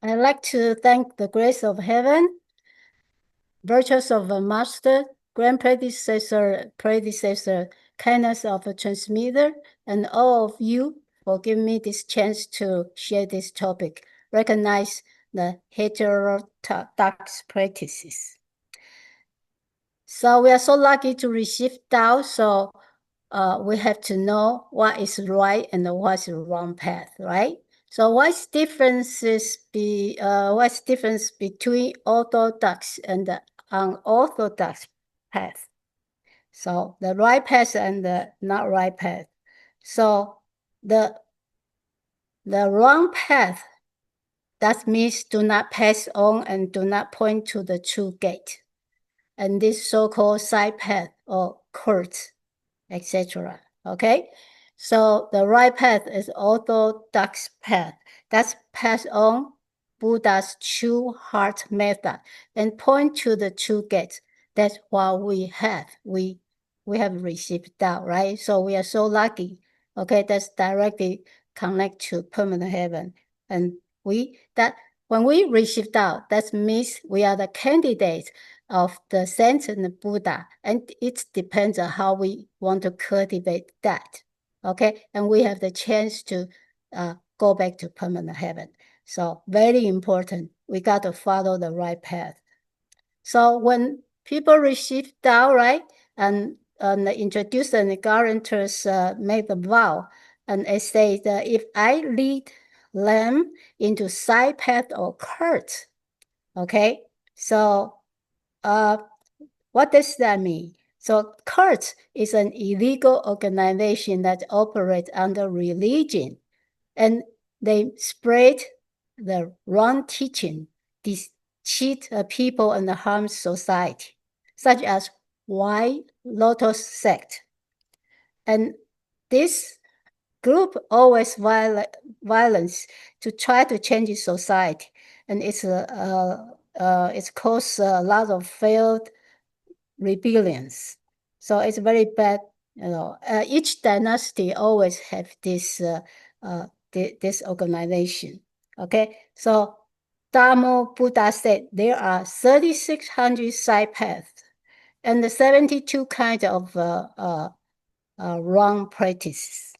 I'd like to thank the grace of heaven, virtues of a master, grand predecessor, kindness of a transmitter, and all of you for giving me this chance to share this topic, recognize the heterodox practices. So we are so lucky to receive Tao, so we have to know what is right and what's the wrong path, right? So what's difference between orthodox and the unorthodox path? So the right path and the not right path. So the wrong path, that means do not pass on and do not point to the true gate. And this so-called side path or court, etc. Okay? So the right path is orthodox path. That's pass on Buddha's true heart method and point to the true gate. That's what we have. We have received that, right? So we are so lucky. Okay, that's directly connect to permanent heaven. And when we receive that means we are the candidates of the saints and the Buddha, and it depends on how we want to cultivate that. Okay, and we have the chance to go back to permanent heaven. So very important. We got to follow the right path. So when people receive Tao, right, and the introducer and the guarantors make the vow, and they say that if I lead them into side path or court, okay, so what does that mean? So cult is an illegal organization that operates under religion, and they spread the wrong teaching, cheat people and harm society, such as White Lotus sect. And this group always violence to try to change society, and it's caused a lot of failed rebellions. So it's very bad. Each dynasty always have this organization. Okay, so Dharma Buddha said there are 3,600 side paths and 72 kinds of wrong practices.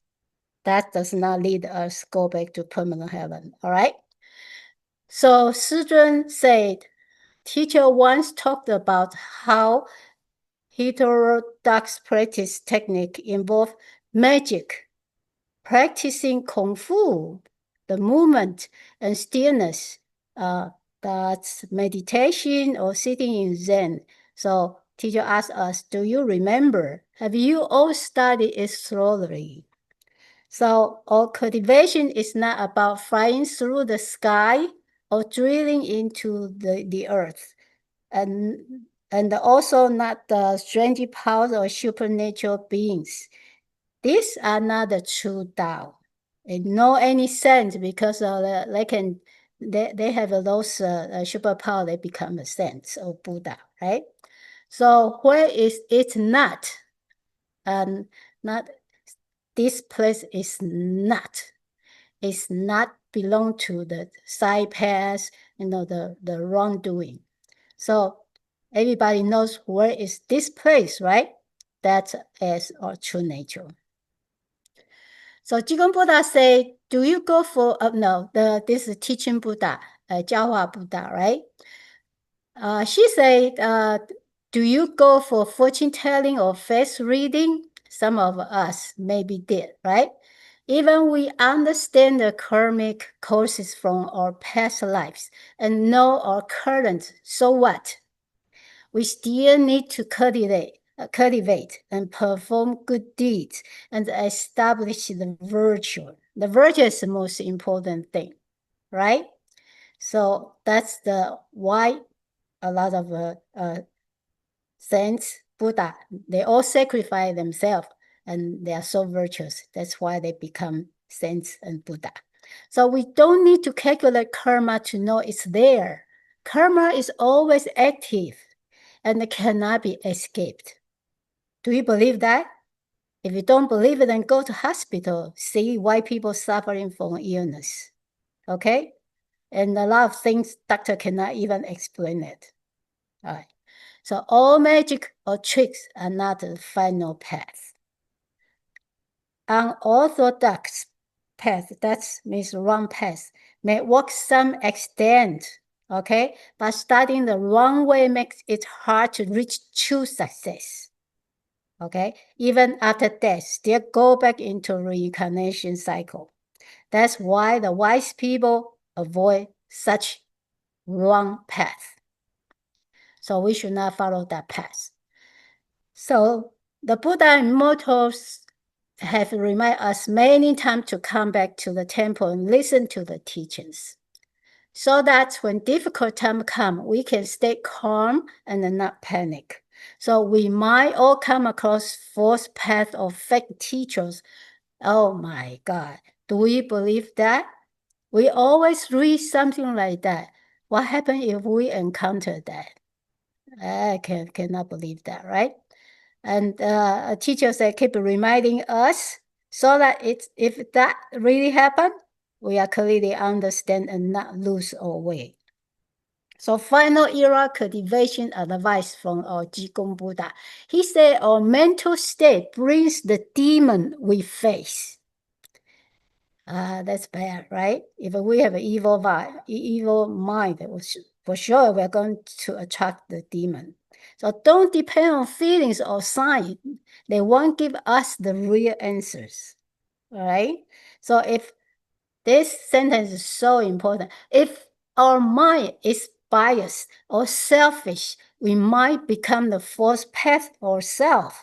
That does not lead us go back to permanent heaven. All right. So Zhizhan said, teacher once talked about how heterodox practice technique involve magic, practicing Kung Fu, the movement and stillness, that's meditation or sitting in Zen. So teacher asked us, do you remember? Have you all studied it thoroughly? So our cultivation is not about flying through the sky or drilling into the earth. And also not the strange powers or supernatural beings. These are not the true Tao. In no any sense, because they have those superpower, they become a sense of Buddha, right? So where is it not? Not this place is not. It's not belong to the side path, the wrongdoing. So everybody knows where is this place, right? That is our true nature. So Jigong Buddha say, do you go for, this is teaching Buddha, Jiahua Buddha, right? She said, do you go for fortune telling or face reading? Some of us maybe did, right? Even we understand the karmic causes from our past lives and know our current, so what? We still need to cultivate and perform good deeds and establish the virtue. The virtue is the most important thing, right? So that's why a lot of saints, Buddha, they all sacrifice themselves and they are so virtuous. That's why they become saints and Buddha. So we don't need to calculate karma to know it's there. Karma is always active and it cannot be escaped. Do you believe that? If you don't believe it, then go to hospital, see why people suffering from illness. Okay? And a lot of things doctor cannot even explain it. All right. So all magic or tricks are not the final path. Unorthodox path, that means wrong path, may work some extent, okay? But starting the wrong way makes it hard to reach true success, okay? Even after death, still go back into reincarnation cycle. That's why the wise people avoid such wrong path. So we should not follow that path. So the Buddha and immortals have reminded us many times to come back to the temple and listen to the teachings, so that when difficult times come, we can stay calm and not panic. So we might all come across false path of fake teachers. Oh my God, do we believe that? We always read something like that. What happens if we encounter that? I cannot believe that, right? And teachers keep reminding us so that if that really happened, we are clearly understand and not lose our way. So final era cultivation advice from our Jigong Buddha. He said our mental state brings the demon we face. That's bad, right? If we have an evil mind, for sure we're going to attract the demon. So don't depend on feelings or signs. They won't give us the real answers. All right? So if this sentence is so important, if our mind is biased or selfish, we might become the false path ourselves.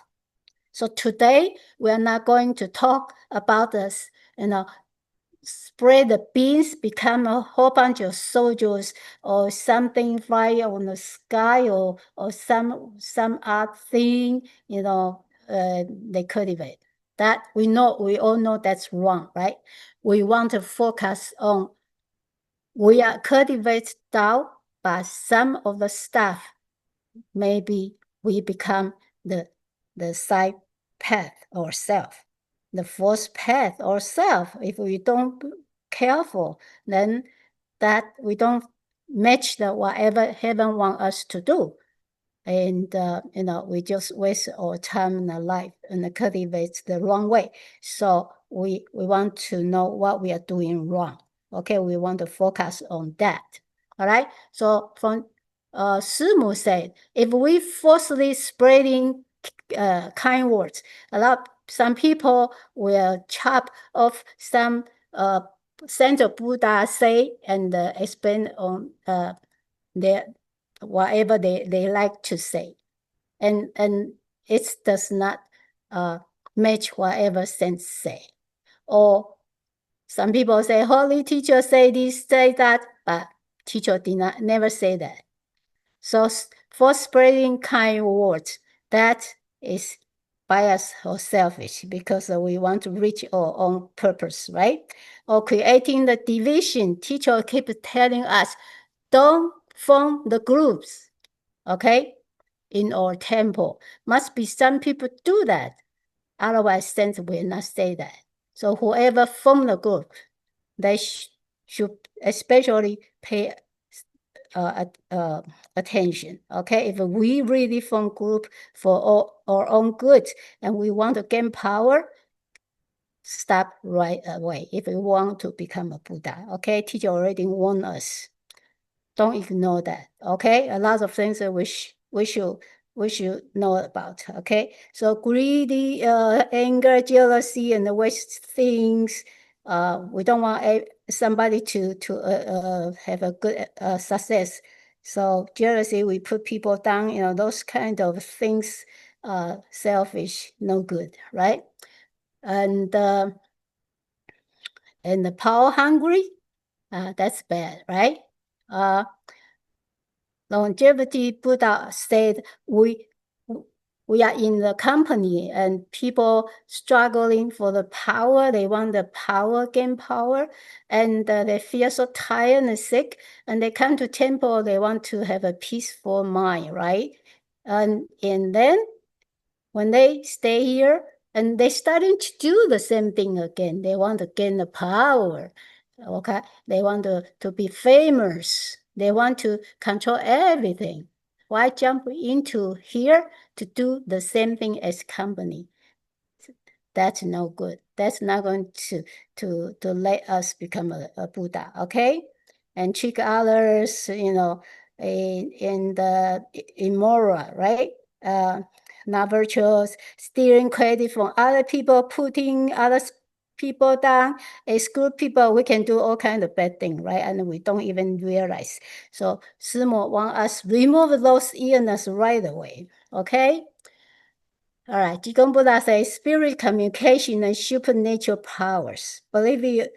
So today we are not going to talk about this, spread the beans, become a whole bunch of soldiers or something fly on the sky or some odd thing, they cultivate. That we all know that's wrong, right? We want to focus on, we are cultivate doubt, but some of the stuff, maybe we become the side path ourselves, the false path ourselves. If we don't careful, then that we don't match the whatever heaven want us to do. And, we just waste our time in our life and cultivate the wrong way. So we want to know what we are doing wrong. Okay, we want to focus on that. All right. So from Simu said, if we falsely spreading kind words, some people will chop off some Central Buddha say and explain on their whatever they like to say, and it does not match whatever sense say. Or some people say holy teacher say this, say that, but teacher never say that. So for spreading kind words, that is biased or selfish because we want to reach our own purpose, right? Or creating the division. Teacher keep telling us, don't form the groups, okay? In our temple. Must be some people do that. Otherwise, saints will not say that. So whoever form the group, they should especially pay attention, okay? If we really form group for our own good and we want to gain power, stop right away if we want to become a Buddha, okay? Teacher already warned us. Don't ignore that, okay? A lot of things that we should know about, okay? So greedy, anger, jealousy, and the waste things. We don't want somebody to have a good success. So jealousy, we put people down. Those kind of things, selfish, no good, right? And the power hungry, that's bad, right? Longevity Buddha said we are in the company and people struggling for the power. They want the power, gain power, and they feel so tired and sick. And they come to temple. They want to have a peaceful mind, right? And then when they stay here, and they starting to do the same thing again. They want to gain the power. Okay, they want to be famous. They want to control everything. Why jump into here to do the same thing as company? That's no good. That's not going to let us become a Buddha. Okay, and trick others, in the immoral, right? Not virtuous, stealing credit from other people, putting other people down, exclude people. We can do all kind of bad things, right? And we don't even realize. So Simo want us remove those illness right away. Okay. All right, Jigong Buddha says spirit communication and supernatural powers. Believe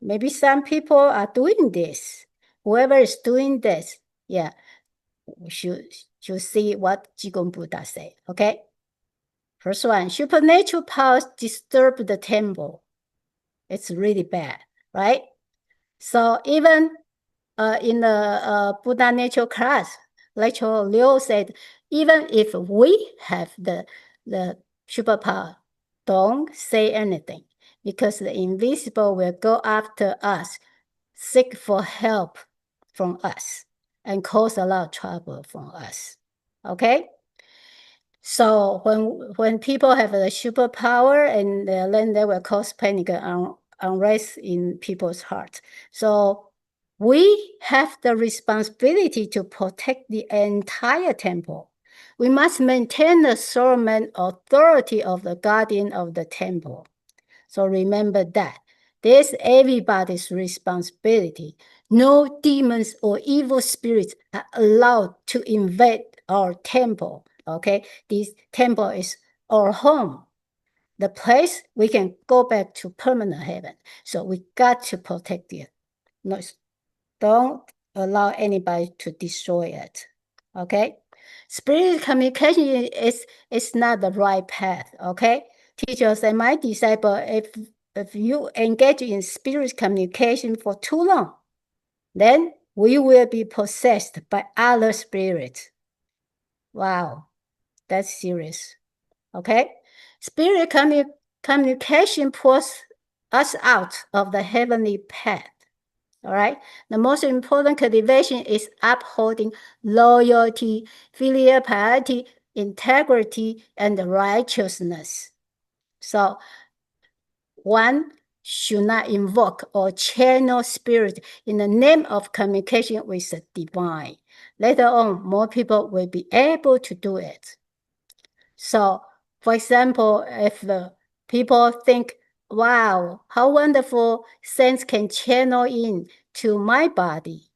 maybe some people are doing this. Whoever is doing this, yeah, should see what Jigong Buddha say. Okay. First one, supernatural powers disturb the temple. It's really bad, right? So even in the Buddha nature class, Lecturer Liu said, even if we have the superpower, don't say anything, because the invisible will go after us, seek for help from us, and cause a lot of trouble from us. Okay? So when people have a superpower, and then they will cause panic and unrest in people's hearts. So we have the responsibility to protect the entire temple. We must maintain the sovereign authority of the guardian of the temple. So remember that. This is everybody's responsibility. No demons or evil spirits are allowed to invade our temple. Okay, this temple is our home, the place we can go back to permanent heaven. So we got to protect it. No, don't allow anybody to destroy it. Okay, spirit communication is not the right path. Okay, teachers and my disciple, if you engage in spirit communication for too long, then we will be possessed by other spirits. Wow, that's serious. Okay? Spirit communication pulls us out of the heavenly path. All right? The most important cultivation is upholding loyalty, filial piety, integrity, and righteousness. So, one should not invoke or channel spirit in the name of communication with the divine. Later on, more people will be able to do it. So, for example, if the people think, wow, how wonderful sense can channel in to my body.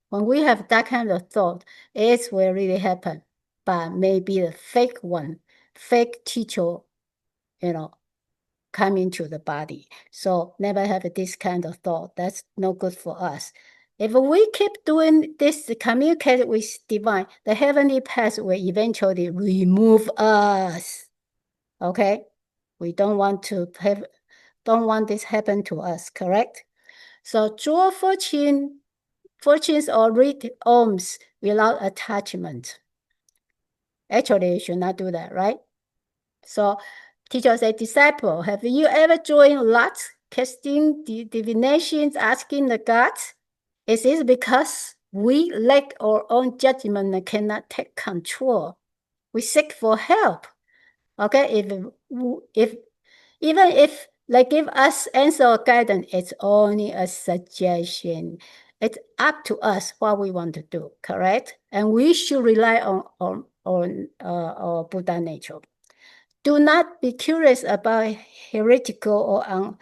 When we have that kind of thought, it will really happen. But maybe the fake one, fake teacher, come into the body. So never have this kind of thought. That's no good for us. If we keep doing this, communicate with divine, the heavenly path will eventually remove us. Okay? We don't want this happen to us, correct? So draw fortunes or read alms without attachment. Actually, you should not do that, right? So teacher said, disciple, have you ever joined lots, casting divinations, asking the gods? Is it because we lack our own judgment and cannot take control? We seek for help. Okay, even if they give us answer or guidance, it's only a suggestion. It's up to us what we want to do, correct? And we should rely on our Buddha nature. Do not be curious about heretical or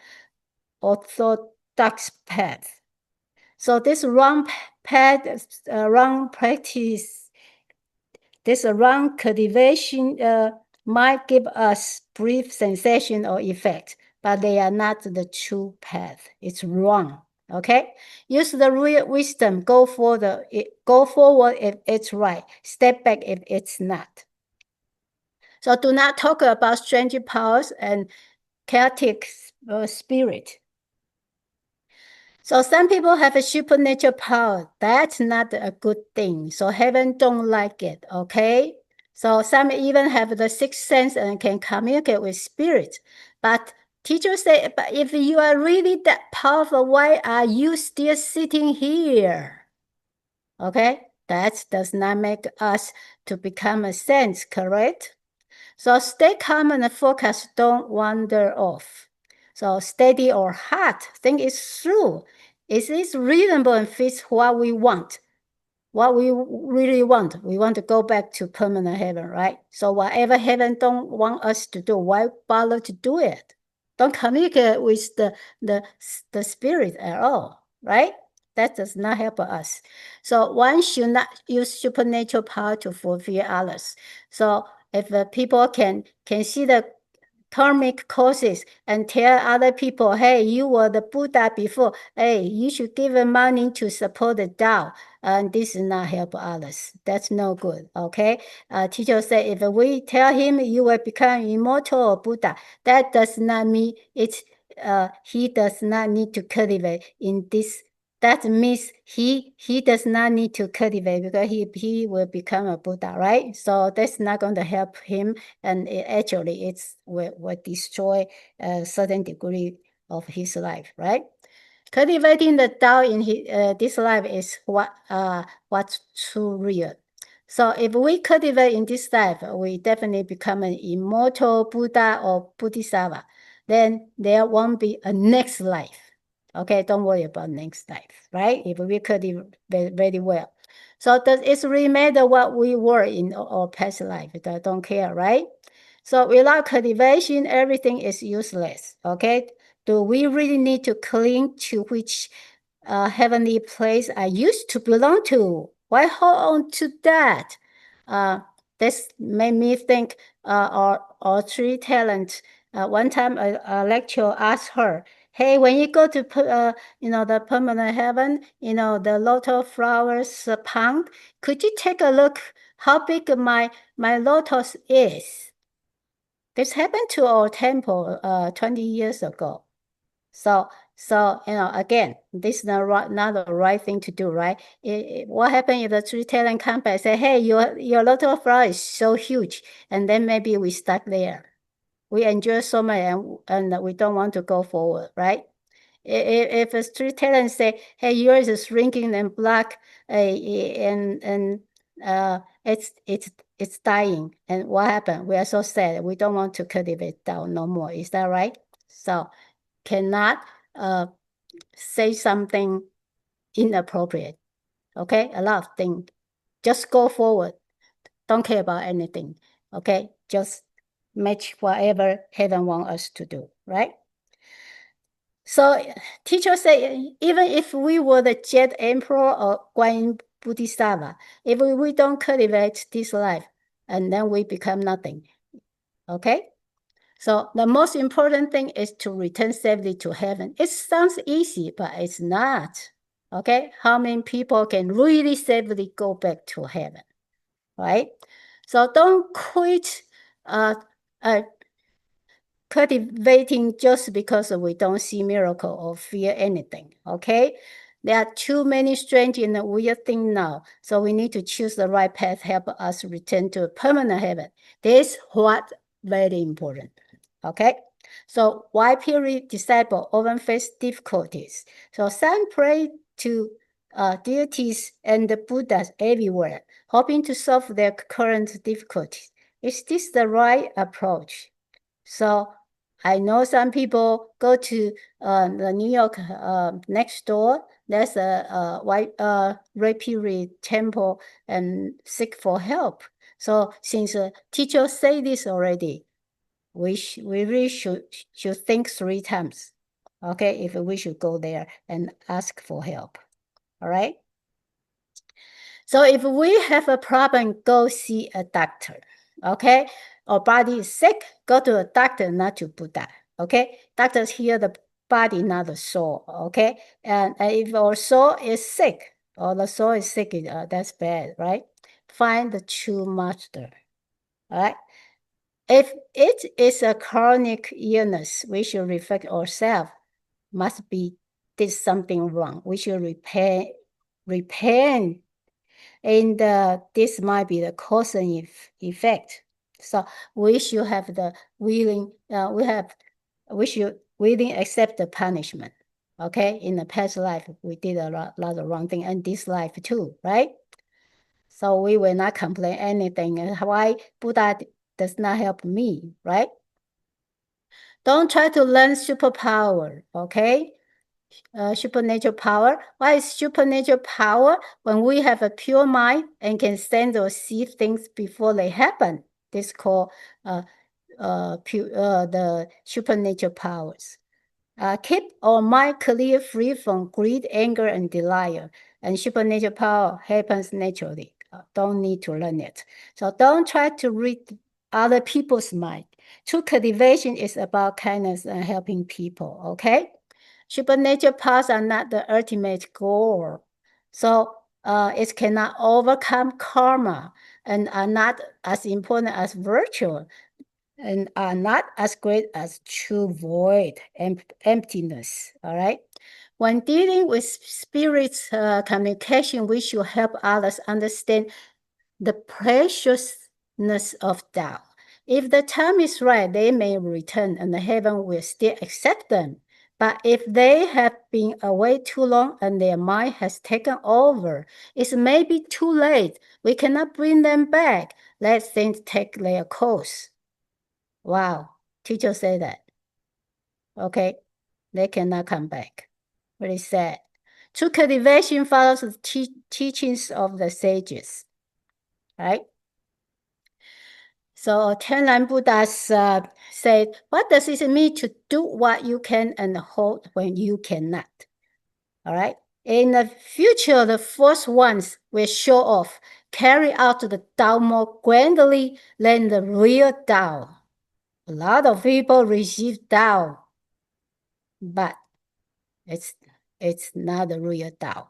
unorthodox path. So this wrong path, wrong practice, this wrong cultivation might give us brief sensation or effect, but they are not the true path. It's wrong. Okay, use the real wisdom. Go forward if it's right. Step back if it's not. So do not talk about strange powers and chaotic spirit. So some people have a supernatural power. That's not a good thing. So heaven don't like it, okay? So some even have the sixth sense and can communicate with spirits. But Teacher say, but if you are really that powerful, why are you still sitting here? Okay, that does not make us to become a saint, correct? So stay calm and focus, don't wander off. So steady or hard, think it through. Is this reasonable and fits what we want? What we really want? We want to go back to permanent heaven, right? So whatever heaven don't want us to do, why bother to do it? Don't communicate with the spirit at all, right? That does not help us. So one should not use supernatural power to fulfill others. So if people can see the karmic causes and tell other people, hey, you were the Buddha before, hey, you should give them money to support the Tao, and this is not help others. That's no good, okay? Teacher said, if we tell him you will become immortal or Buddha, that does not mean it's he does not need to cultivate in this. That means he does not need to cultivate because he will become a Buddha, right? So that's not going to help him, and actually it will destroy a certain degree of his life, right? Cultivating the Tao in this life is what's true real. So if we cultivate in this life, we definitely become an immortal Buddha or Bodhisattva. Then there won't be a next life. Okay, don't worry about next life, right? If we cultivate very well. So does it really matter what we were in our past life? I don't care, right? So without cultivation, everything is useless, okay? Do we really need to cling to which heavenly place I used to belong to? Why hold on to that? This made me think our tree talent. One time a lecturer asked her, hey, when you go to the permanent heaven, the lotus flowers pond, could you take a look how big my lotus is? This happened to our temple 20 years ago. So again, this is not the right thing to do, right? What happens if the tree talent come back and say, hey, your lotus flower is so huge, and then maybe we stuck there. We enjoy so much and we don't want to go forward, right? If a tree talent say, hey, yours is shrinking and black, and it's dying, and what happened? We are so sad. We don't want to cultivate Tao no more. Is that right? So cannot say something inappropriate. Okay, a lot of things. Just go forward. Don't care about anything. Okay, just match whatever heaven wants us to do, right? So teacher say, even if we were the Jet Emperor or Guan Bodhisattva, if we don't cultivate this life, and then we become nothing. Okay? So the most important thing is to return safely to heaven. It sounds easy, but it's not. Okay? How many people can really safely go back to heaven? Right? So don't quit cultivating just because we don't see miracle or feel anything, okay? There are too many strange and weird things now, so we need to choose the right path, help us return to permanent heaven. This is what very important, okay? So why period disciples often face difficulties? So some pray to deities and the Buddhas everywhere, hoping to solve their current difficulties. Is this the right approach? So I know some people go to the New York next door. There's a white Ray temple and seek for help. So since teachers say this already, we really should think 3 times, okay, if we should go there and ask for help. All right. So if we have a problem, go see a doctor. Okay. Our body is sick, go to a doctor, not to Buddha. Okay. Doctors heal the body, not the soul. Okay. And if our soul is sick, or the soul is sick, that's bad, right? Find the true master. All right. If it is a chronic illness, we should reflect ourselves. Must be did something wrong. We should repent, and this might be the cause and effect. So we should have the willing. We have we should willing accept the punishment. Okay, in the past life, we did a lot of wrong thing, and this life too, right? So we will not complain anything. Why Buddha does not help me, right? Don't try to learn superpower, okay? Supernatural power. What is supernatural power? When we have a pure mind and can sense or see things before they happen. This is called the supernatural powers. Keep our mind clear, free from greed, anger, and desire. And supernatural power happens naturally. Don't need to learn it. So don't try to read other people's mind. True cultivation is about kindness and helping people, okay? Supernatural powers are not the ultimate goal. So it cannot overcome karma and are not as important as virtue and are not as great as true void, emptiness, all right? When dealing with spirits communication, we should help others understand the preciousness of Tao. If the time is right, they may return and the heaven will still accept them. But if they have been away too long and their mind has taken over, it may be too late. We cannot bring them back. Let things take their course. Wow, teacher said that. Okay, they cannot come back. Very sad. True cultivation follows the teachings of the sages, right? So Tenlan Buddha said, what does it mean to do what you can and hold when you cannot? All right. In the future, the first ones will show off, carry out the Tao more grandly than the real Tao. A lot of people receive Tao, but it's not the real Tao.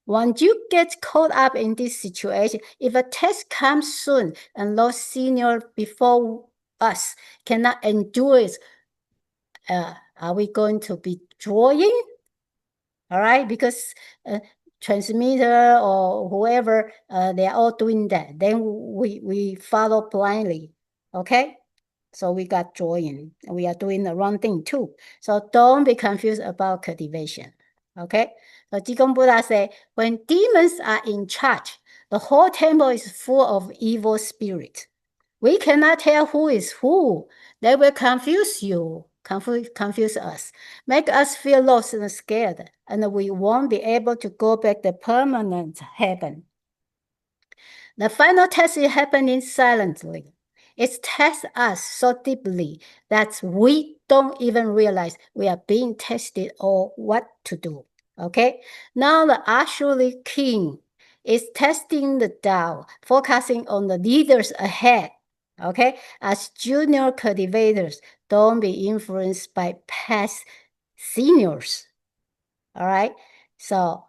Once you get caught up in this situation, if a test comes soon and those senior before us cannot endure it, are we going to be drawing? All right, because transmitter or whoever, they are all doing that. Then we follow blindly, okay? So we got drawing. We are doing the wrong thing too. So don't be confused about cultivation. Okay? So Jigong Buddha said, when demons are in charge, the whole temple is full of evil spirits. We cannot tell who is who. They will confuse you, confuse us, make us feel lost and scared, and we won't be able to go back to permanent heaven. The final test is happening silently. It tests us so deeply that we don't even realize we are being tested or what to do. Okay? Now the actually king is testing the Tao, focusing on the leaders ahead. Okay? As junior cultivators, don't be influenced by past seniors. All right? So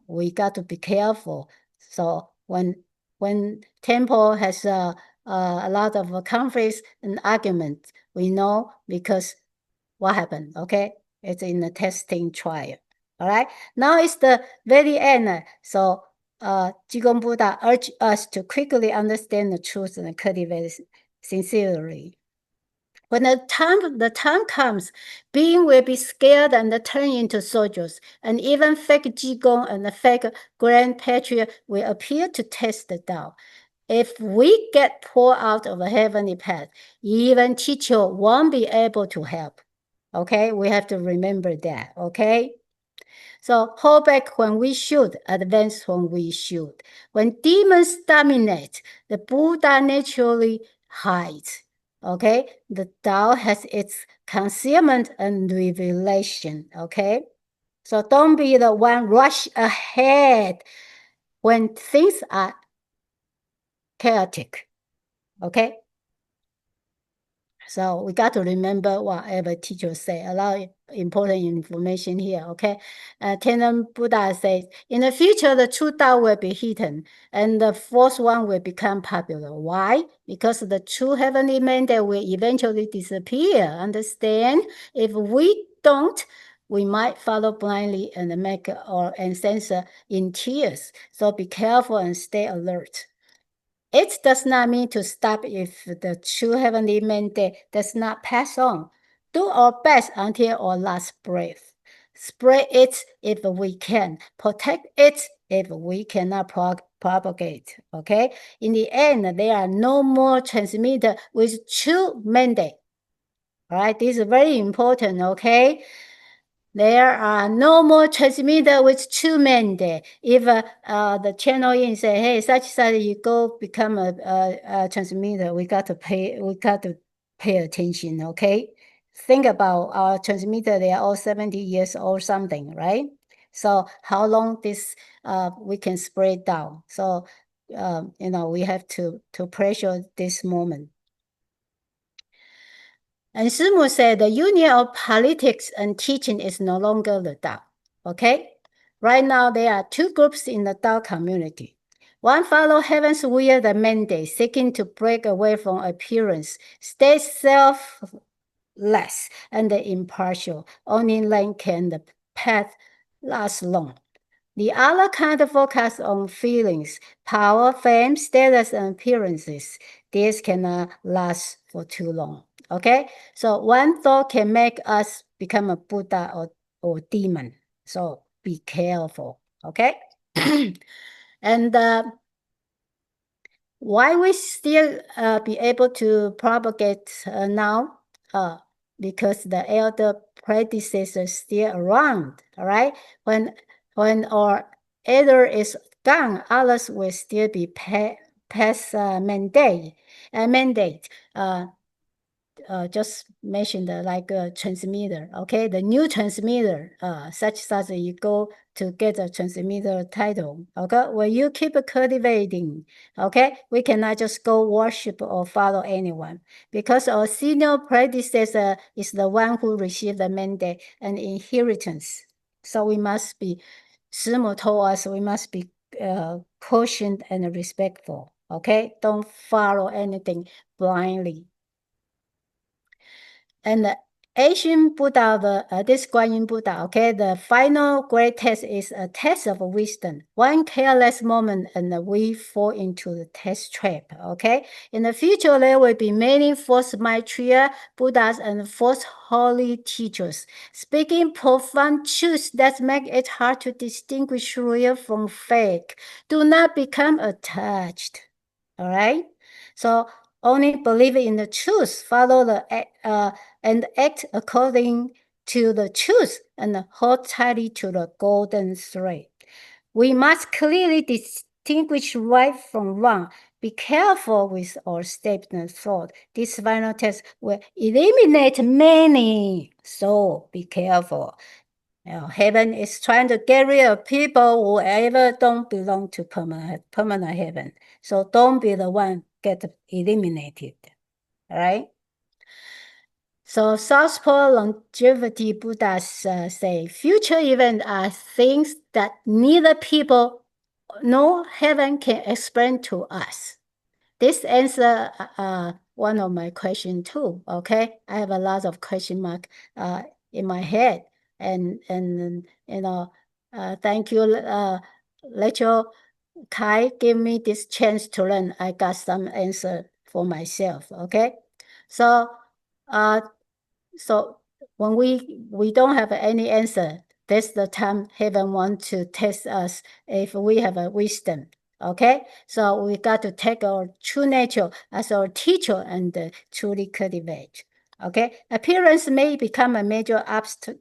we got to be careful. So when temple has a lot of conflicts and arguments, we know because what happened, okay? It's in the testing trial, all right? Now it's the very end. So Jigong Buddha urged us to quickly understand the truth and cultivate sincerely. When the time comes, being will be scared and turn into soldiers, and even fake Jigong and the fake Grand Patriot will appear to test the Tao. If we get pulled out of the heavenly path, even teacher won't be able to help. Okay, we have to remember that, okay? So hold back when we should, advance when we should. When demons dominate, the Buddha naturally hides. Okay, the Tao has its concealment and revelation. Okay, so don't be the one rush ahead when things are chaotic. Okay, so we got to remember whatever teachers say. A lot of important information here, okay? Tenam Buddha says, in the future, the true Tao will be hidden, and the fourth one will become popular. Why? Because the true heavenly mandate will eventually disappear. Understand? If we don't, we might follow blindly and make our ancestor in tears. So be careful and stay alert. It does not mean to stop if the true heavenly mandate does not pass on. Do our best until our last breath. Spread it if we can. Protect it if we cannot propagate. Okay? In the end, there are no more transmitters with true mandate. All right? This is very important. Okay? There are no more transmitter with true mandate. If the channel in say, hey, such you go become a transmitter, we got to pay attention, okay? Think about our transmitter, they are all 70 years old something, right? So how long this we can spread down. So we have to pressure this moment. And Shimu said the union of politics and teaching is no longer the Tao. Okay? Right now, there are two groups in the Tao community. One follow heaven's will, the mandate, seeking to break away from appearance, stay selfless and impartial. Only then can the path last long. The other kind of focus on feelings, power, fame, status, and appearances. This cannot last for too long. Okay? So one thought can make us become a Buddha or demon. So be careful. Okay? And why we still be able to propagate now? Because the elder predecessors still around. All right? When our elder is gone, others will still be past mandate. Just mentioned like a transmitter, okay? The new transmitter, such as you go to get a transmitter title, okay? Well, you keep cultivating, okay? We cannot just go worship or follow anyone because our senior predecessor is the one who received the mandate and inheritance. So we must be, Shimu told us we must be cautious and respectful, okay? Don't follow anything blindly. And the Asian Buddha, this Guanyin Buddha, okay, the final great test is a test of wisdom. One careless moment and we fall into the test trap, okay? In the future, there will be many false Maitreya Buddhas and false holy teachers, speaking profound truths that make it hard to distinguish real from fake. Do not become attached, all right? So only believe in the truth, follow the and act according to the truth and hold tightly to the golden thread. We must clearly distinguish right from wrong. Be careful with our statement and thought. This final test will eliminate many, so be careful. Heaven is trying to get rid of people who ever don't belong to permanent heaven. So don't be the one get eliminated, all right? So Southpaw longevity Buddhas say future events are things that neither people nor heaven can explain to us. This answer one of my question too. Okay, I have a lot of question mark in my head, and thank you, Rachel Kai, give me this chance to learn. I got some answer for myself. Okay, so so when we don't have any answer, that's the time heaven wants to test us if we have a wisdom. Okay, so we got to take our true nature as our teacher and truly cultivate. Okay, appearance may become a major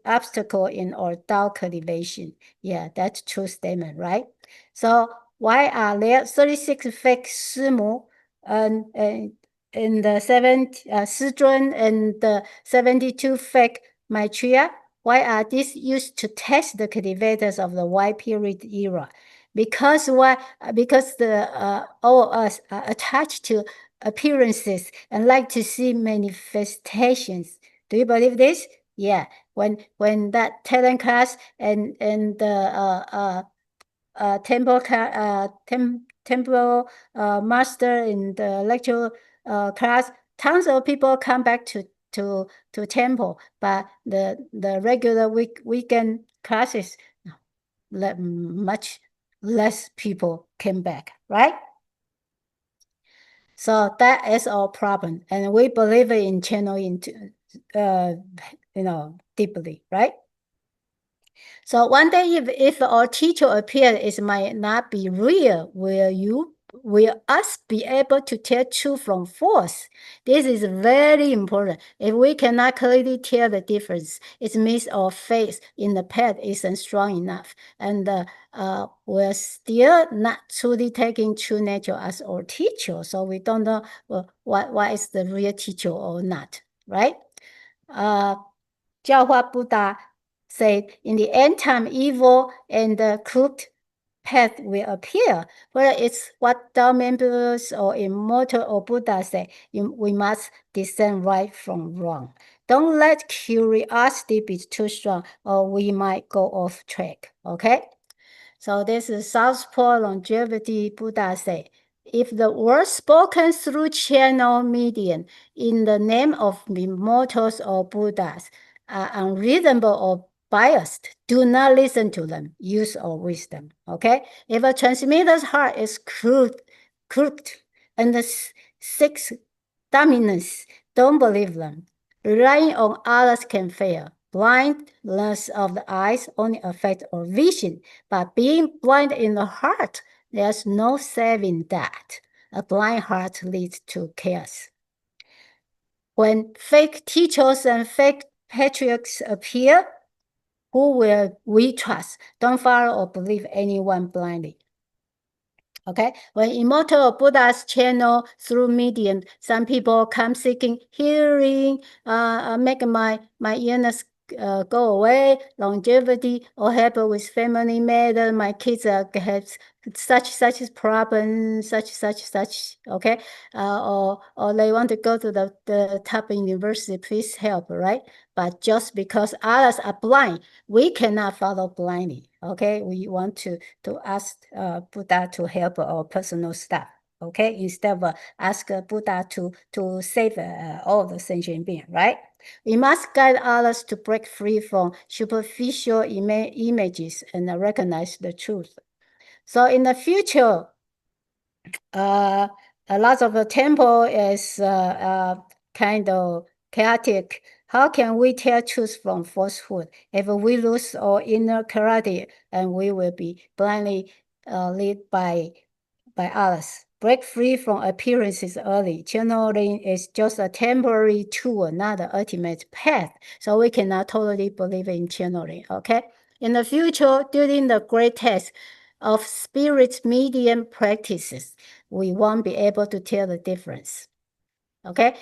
obstacle in our Tao cultivation. Yeah, that's true statement, right? So why are there 36 fake Shimu and in the Sizhun and the 72 fake Maitreya? Why are these used to test the cultivators of the white period era? Because all of us are attached to appearances and like to see manifestations. Do you believe this? Yeah. When that talent class and the temple master in the lecture class, tons of people come back to temple, but the regular weekend classes, much less people came back, right? So that is our problem. And we believe in channeling, deeply, right? So one day, if our teacher appears, it might not be real. Will us be able to tell truth from false? This is very important. If we cannot clearly tell the difference, it means our faith in the path isn't strong enough, and we're still not truly taking true nature as our teacher. So we don't know what is the real teacher or not, right? 教化 Buddha said, in the end time, evil and the crooked path will appear. Whether it's what Tao members or immortal or Buddha say, we must discern right from wrong. Don't let curiosity be too strong, or we might go off track. Okay? So this is Southpaw Longevity Buddha say, if the word spoken through channel medium in the name of immortals or Buddhas are unreasonable or biased, do not listen to them. Use our wisdom. Okay? If a transmitter's heart is crooked and the six dominance, don't believe them. Relying on others can fail. Blindness of the eyes only affects our vision, but being blind in the heart, there's no saving that. A blind heart leads to chaos. When fake teachers and fake patriarchs appear, who will we trust? Don't follow or believe anyone blindly. Okay, when immortal Buddha's channel through medium, some people come seeking healing, make my illness go away, longevity, or help with family matter. My kids have such problem, such. Okay, or they want to go to the top university. Please help, right? But just because others are blind, we cannot follow blindly. Okay, we want to ask Buddha to help our personal stuff. Okay, instead of ask Buddha to save all the sentient beings, right? We must guide others to break free from superficial images and recognize the truth. So in the future, a lot of the temple is kind of chaotic. How can we tell truth from falsehood? If we lose our inner clarity, and we will be blindly led by others. Break free from appearances early. Channeling is just a temporary tool, not the ultimate path. So we cannot totally believe in channeling, okay? In the future, during the great test of spirit medium practices, we won't be able to tell the difference, okay?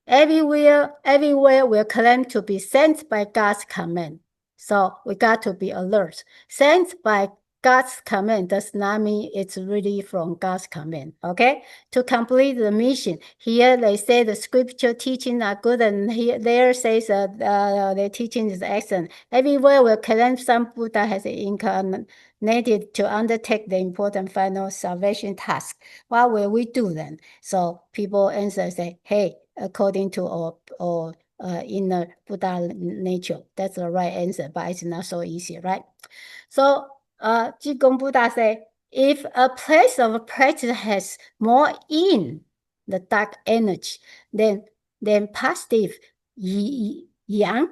Everywhere will claim to be sent by God's command. So we got to be alert. Sent by God's command does not mean it's really from God's command, okay? To complete the mission, here they say the scripture teaching are good, and here there says the teaching is excellent. Everywhere will claim some Buddha has incarnated to undertake the important final salvation task. What will we do then? So people answer say, hey, according to our inner Buddha nature. That's the right answer, but it's not so easy, right? So, Jigong Buddha say, if a place of practice has more yin, the dark energy, then positive yang,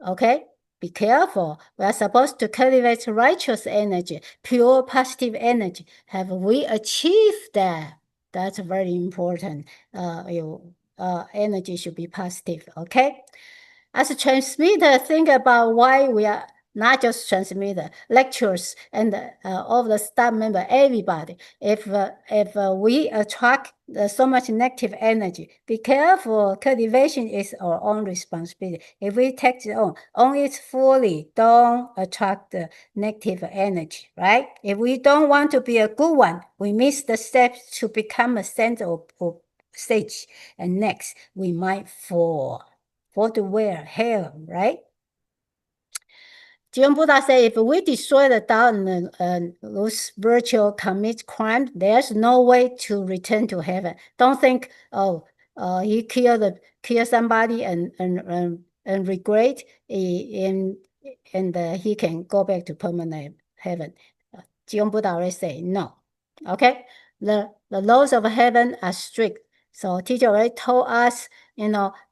okay? Be careful. We are supposed to cultivate righteous energy, pure positive energy. Have we achieved that? That's very important. Energy should be positive, okay? As a transmitter, think about why we are not just transmitter, lecturers, and all the staff member, everybody. If we attract so much negative energy, be careful. Cultivation is our own responsibility. If we take it on, only it fully, don't attract the negative energy, right? If we don't want to be a good one, we miss the steps to become a saint or sage, and next we might fall to where? Hell, right? Jian Buddha said, if we destroy the Tao and lose virtue, commit crime, there's no way to return to heaven. Don't think, oh, he killed somebody and regret, and he can go back to permanent heaven. Jian Buddha already say no. Okay. the laws of heaven are strict. So teacher already told us,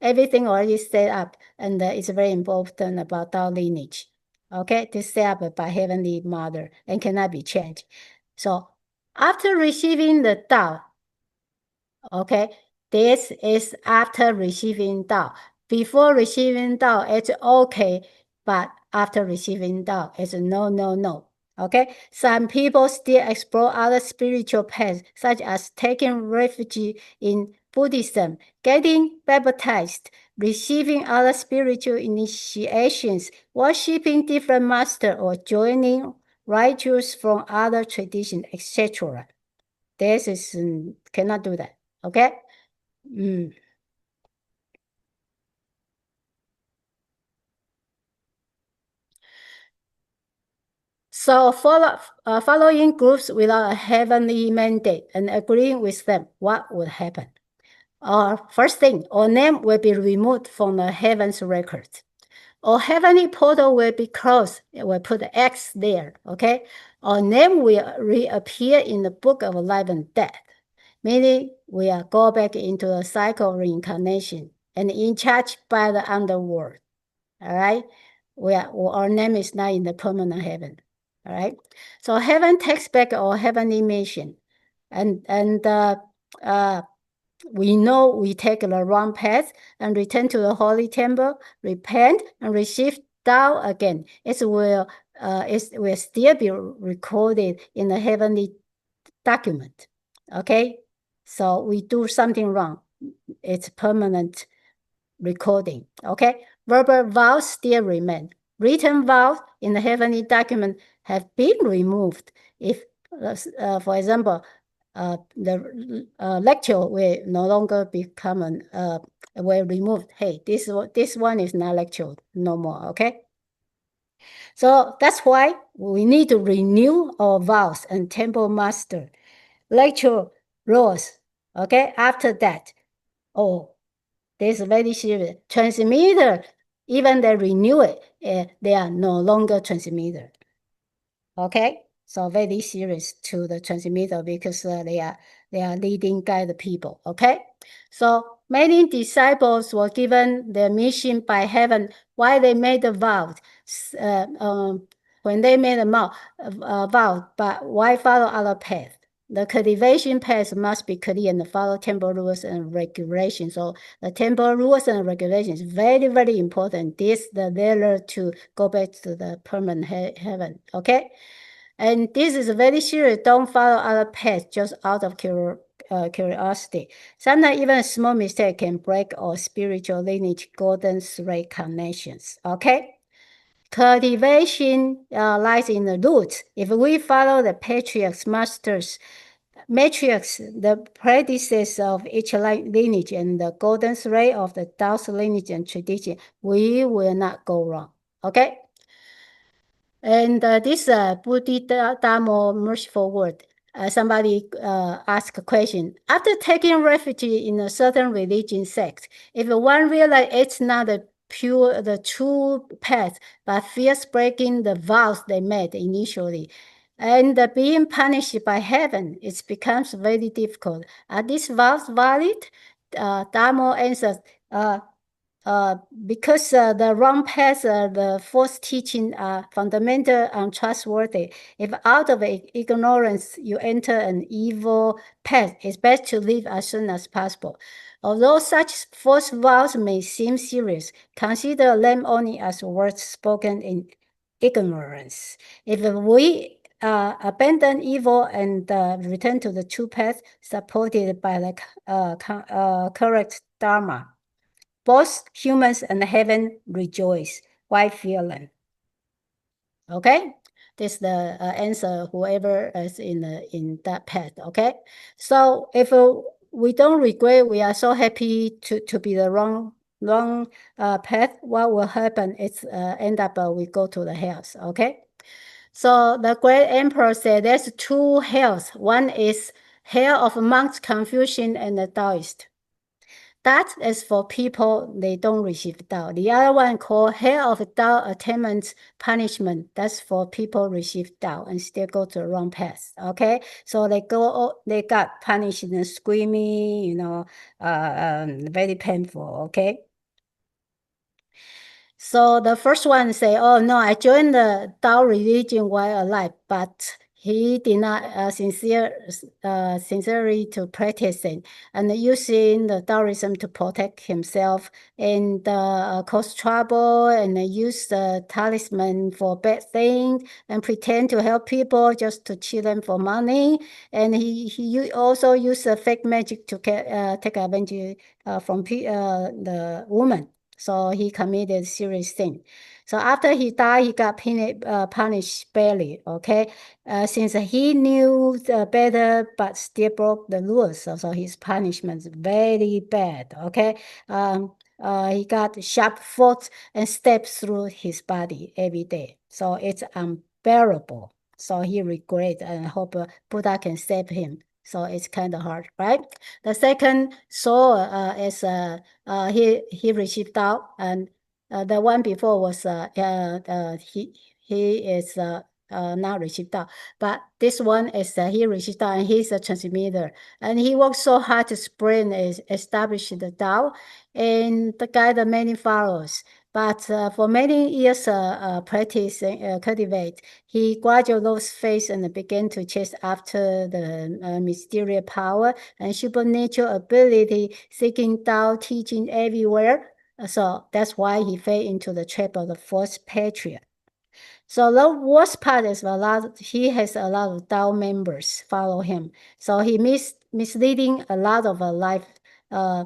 everything already set up, and it's very important about Tao lineage. Okay, this set up by Heavenly Mother and cannot be changed. So after receiving the Tao, okay, this is after receiving Tao. Before receiving Tao, it's okay, but after receiving Tao, it's no, no, no. Okay, some people still explore other spiritual paths, such as taking refuge in Buddhism, getting baptized, receiving other spiritual initiations, worshipping different masters, or joining rituals from other traditions, etc. This is cannot do that. Okay. So following groups without a heavenly mandate and agreeing with them, what would happen? First thing, our name will be removed from the heaven's records. Our heavenly portal will be closed. We'll put X there, okay? Our name will reappear in the book of life and death, meaning we are go back into the cycle of reincarnation and in charge by the underworld, all right? Our name is not in the permanent heaven, all right? So heaven takes back our heavenly mission, and we know we take the wrong path and return to the holy temple, repent, and receive Tao again. It will still be recorded in the heavenly document. Okay, so we do something wrong, it's permanent recording. Okay, verbal vows still remain. Written vows in the heavenly document have been removed. If, for example, the lecture will no longer become will removed. Hey, this one is not lecture no more. Okay. So that's why we need to renew our vows and temple master lecture rules. Okay. After that, this is very serious. Transmitter, even they renew it, they are no longer transmitter. Okay, so very serious to the transmitter because they are leading guide people. Okay, so many disciples were given their mission by heaven while they made the vow. When they made a vow, but why follow other path? The cultivation path must be clear and follow temple rules and regulations. So the temple rules and regulations very, very important. This the leader to go back to the permanent heaven. Okay, and this is very serious. Don't follow other paths just out of curiosity. Sometimes even a small mistake can break our spiritual lineage golden thread connections. Okay. Cultivation lies in the roots. If we follow the patriarchs, masters, matriarchs, the predecessors of each lineage and the golden thread of the Tao's lineage and tradition, we will not go wrong. Okay? And this Buddha more merciful word. Somebody asked a question. After taking refuge in a certain religion sect, if one realizes it's not the true path, but fears breaking the vows they made initially, and being punished by heaven, it becomes very difficult. Are these vows valid? Damo answers, because the wrong path, the false teaching are fundamental untrustworthy. If out of ignorance you enter an evil path, it's best to leave as soon as possible. Although such false vows may seem serious, consider them only as words spoken in ignorance. If we abandon evil and return to the true path supported by the correct Dharma, both humans and heaven rejoice. Why feeling? Okay, this is the answer. Whoever is in that path. Okay, so if we don't regret, we are so happy to be the wrong path. What will happen is end up we go to the hells. Okay, so the great emperor said there's two hells. One is hell of monks, Confucian, and the Taoist. That is for people they don't receive Tao. The other one called Hell of Tao Attainment Punishment. That's for people receive Tao and still go to the wrong path. Okay, so they got punished and screaming, very painful. Okay. So the first one say, "Oh no, I joined the Tao religion while alive, but he did not sincerely to practice it and using the Taoism to protect himself and cause trouble and use the talisman for bad things and pretend to help people just to cheat them for money. And he also used fake magic to take advantage from the woman. So he committed serious sin. So after he died, he got punished barely, okay? Since he knew better but still broke the rules, so his punishment is very bad, okay? He got sharp forks and steps through his body every day. So it's unbearable. So he regrets and hope Buddha can save him. So it's kind of hard, right? The second soul is he received out, and the one before was he is not received out, but this one is he received out, and he's a transmitter, and he worked so hard to spread and establish the Tao, and the guy that many followers. But for many years practice and cultivate, he gradually lost faith and began to chase after the mysterious power and supernatural ability, seeking Tao teaching everywhere. So that's why he fell into the trap of the false patriot. So the worst part is he has a lot of Tao members follow him. So he misleading a lot of uh,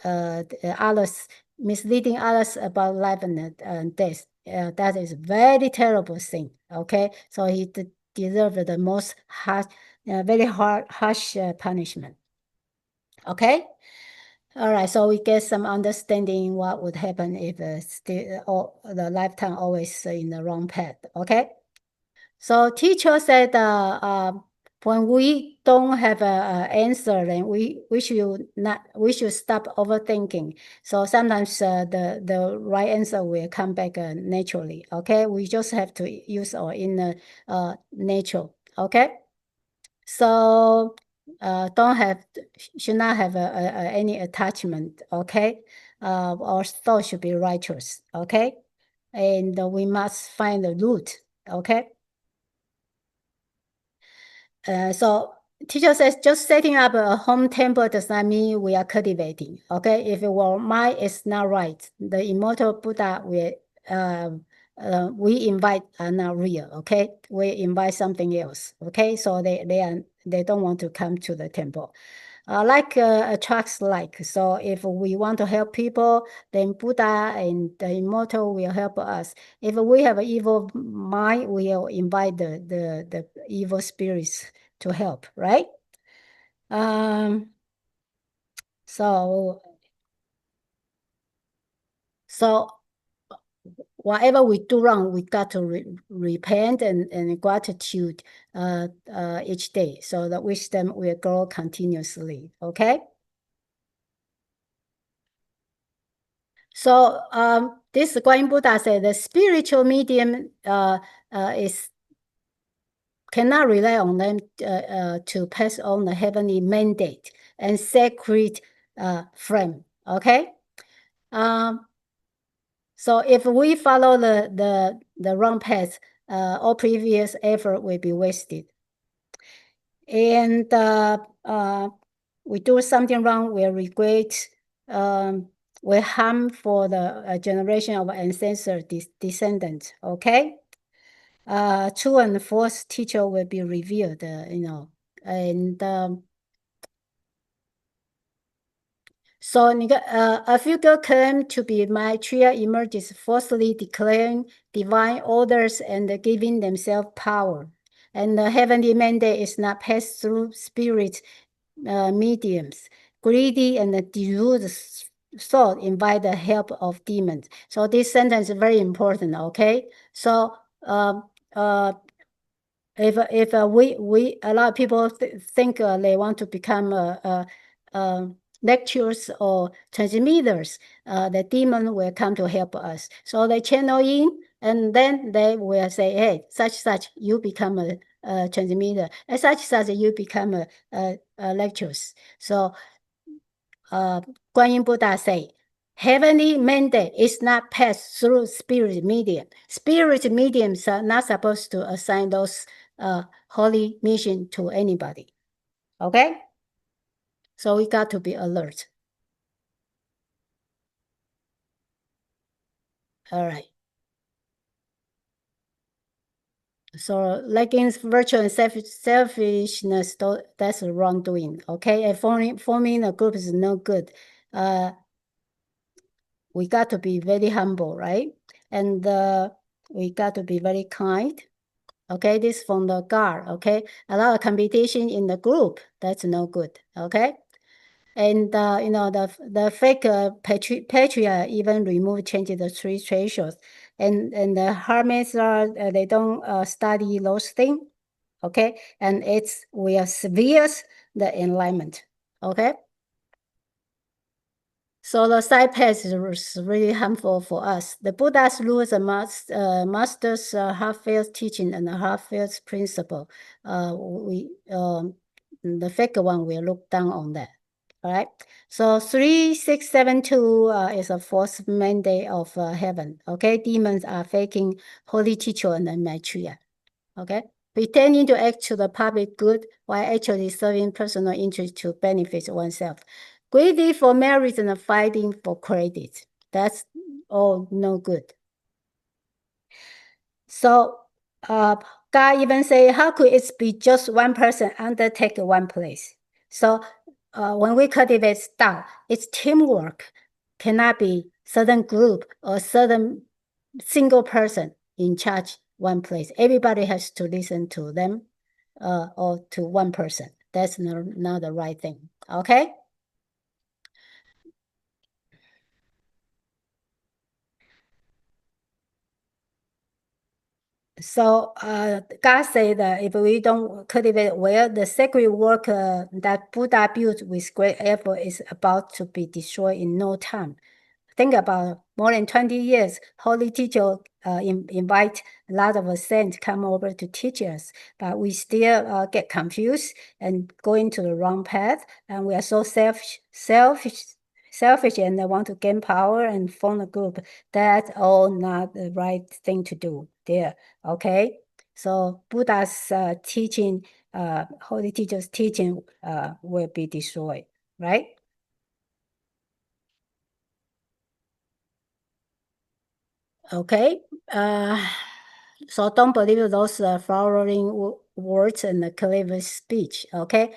others, misleading others about life and death. That is very terrible thing. Okay, so he deserved the most harsh, very harsh punishment. Okay. All right, so we get some understanding what would happen if the lifetime always in the wrong path. Okay. So teacher said when we don't have a answer, then we should stop overthinking. So sometimes the right answer will come back naturally. Okay, we just have to use our inner nature. Okay, so should not have any attachment. Okay, our thought should be righteous. Okay, and we must find the root. Okay. So teacher says just setting up a home temple does not mean we are cultivating. Okay, if our mind is not right, the immortal Buddha we invite are not real. Okay, we invite something else. Okay, so they don't want to come to the temple. Like attracts like. So if we want to help people, then Buddha and the immortal will help us. If we have an evil mind, we'll invite the evil spirits to help, right? Um, so so whatever we do wrong, we got to repent and gratitude each day. So the wisdom will grow continuously. Okay. So this Guanyin Buddha said the spiritual medium is cannot rely on them to pass on the heavenly mandate and sacred frame. Okay. So if we follow the wrong path, all previous effort will be wasted. And we do something wrong, we regret, we harm for the generation of ancestor descendants. Okay. True and false teacher will be revealed. And so a figure claimed to be Maitreya emerges, falsely declaring divine orders and giving themselves power. And the heavenly mandate is not passed through spirit mediums. Greedy and deluded thought invite the help of demons. So this sentence is very important. Okay, so if we a lot of people think they want to become lecturers or transmitters, the demon will come to help us. So they channel in, and then they will say, hey, such, you become a transmitter, and such, you become a lecturers. So Guan Yin Buddha say, heavenly mandate is not passed through spirit medium. Spirit mediums are not supposed to assign those holy mission to anybody. Okay? So we got to be alert. All right. So lacking virtue and selfishness, that's wrongdoing. Okay? And forming a group is no good. We got to be very humble, right? And we got to be very kind. Okay, this from the God. Okay, a lot of competition in the group, that's no good. Okay, and the fake patriarch even change the three thresholds, and the hermits are they don't study those things. Okay, and we are severe the enlightenment. Okay. So the side path is really harmful for us. The Buddha's rules and master's heartfelt teaching and the heartfelt principle. The fake one will look down on that. All right. So 3672 is a fourth mandate of heaven. Okay. Demons are faking holy teacher and matriarch. Okay. Pretending to act to the public good while actually serving personal interest to benefit oneself. Greedy for merit and fighting for credit. That's all no good. So God even say, how could it be just one person undertake one place? So when we cultivate style, it's teamwork. Cannot be certain group or certain single person in charge one place. Everybody has to listen to them or to one person. That's not the right thing. Okay? So God said that if we don't cultivate well, the sacred work that Buddha built with great effort is about to be destroyed in no time. Think about more than 20 years, holy teacher invite a lot of saints come over to teach us, but we still get confused and go into the wrong path, and we are so selfish and want to gain power and form a group. That's all not the right thing to do there. Okay, so Buddha's teaching, holy teacher's teaching will be destroyed, right? Okay. So don't believe those flowering words and the clever speech. Okay.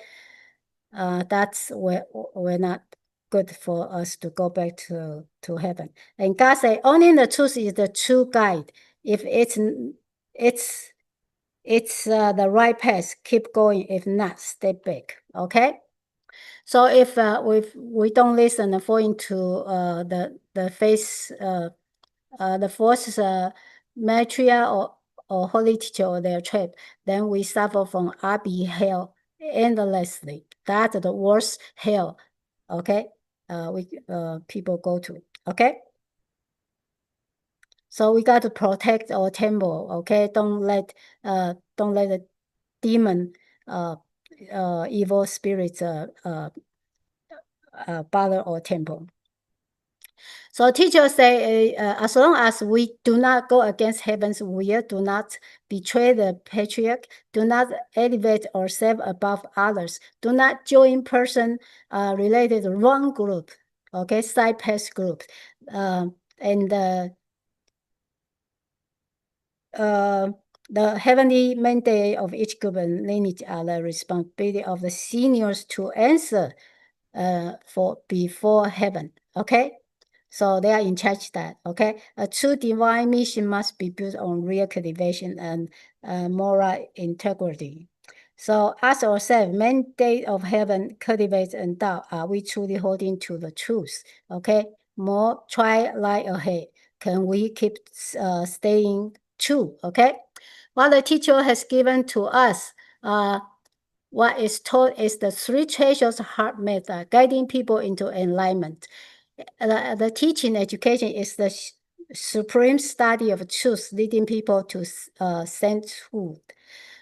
That's we're not good for us to go back to heaven. And God said, only the truth is the true guide. If it's the right path, keep going. If not, step back. Okay. So if we don't listen and fall into the face the forces matriarch or holy teacher or their trap, then we suffer from Abi hell endlessly. That's the worst hell. Okay, people go to. Okay, so we got to protect our temple. Okay, don't let the demon evil spirits bother our temple. So teachers say, as long as we do not go against heaven's will, do not betray the patriarch, do not elevate ourselves above others, do not join person related wrong group, okay, side path groups, and the heavenly mandate of each group and lineage are the responsibility of the seniors to answer for before heaven. Okay. So they are in charge of that, okay? A true divine mission must be built on real cultivation and moral integrity. So ask ourselves, mandate of heaven, cultivate and doubt, are we truly holding to the truth, okay? More try light ahead. Can we keep staying true, okay? What the teacher has given to us, what is taught is the three treasures heart method, guiding people into enlightenment. The teaching education is the supreme study of truth, leading people to sainthood.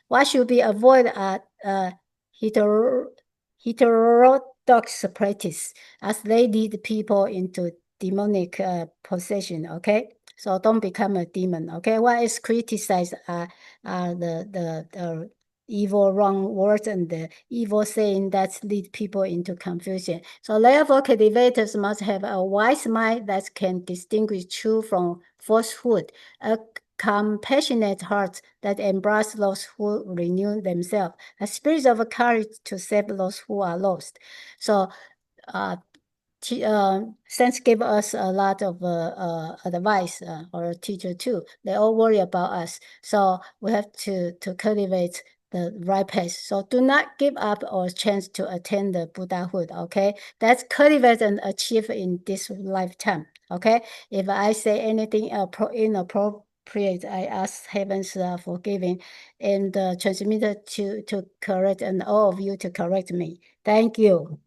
What should be avoided at heterodox practice, as they lead people into demonic possession. Okay, so don't become a demon. Okay, what is criticized are the evil wrong words and the evil saying that lead people into confusion. So therefore, cultivators must have a wise mind that can distinguish true from falsehood, a compassionate heart that embrace those who renew themselves, a spirit of courage to save those who are lost. So Saints gave us a lot of advice, or teacher too. They all worry about us. So we have to cultivate the right path. So do not give up our chance to attain the Buddhahood, okay? That's cultivate and achieve in this lifetime, okay? If I say anything inappropriate, I ask heaven's forgiving and transmitter to correct, and all of you to correct me. Thank you.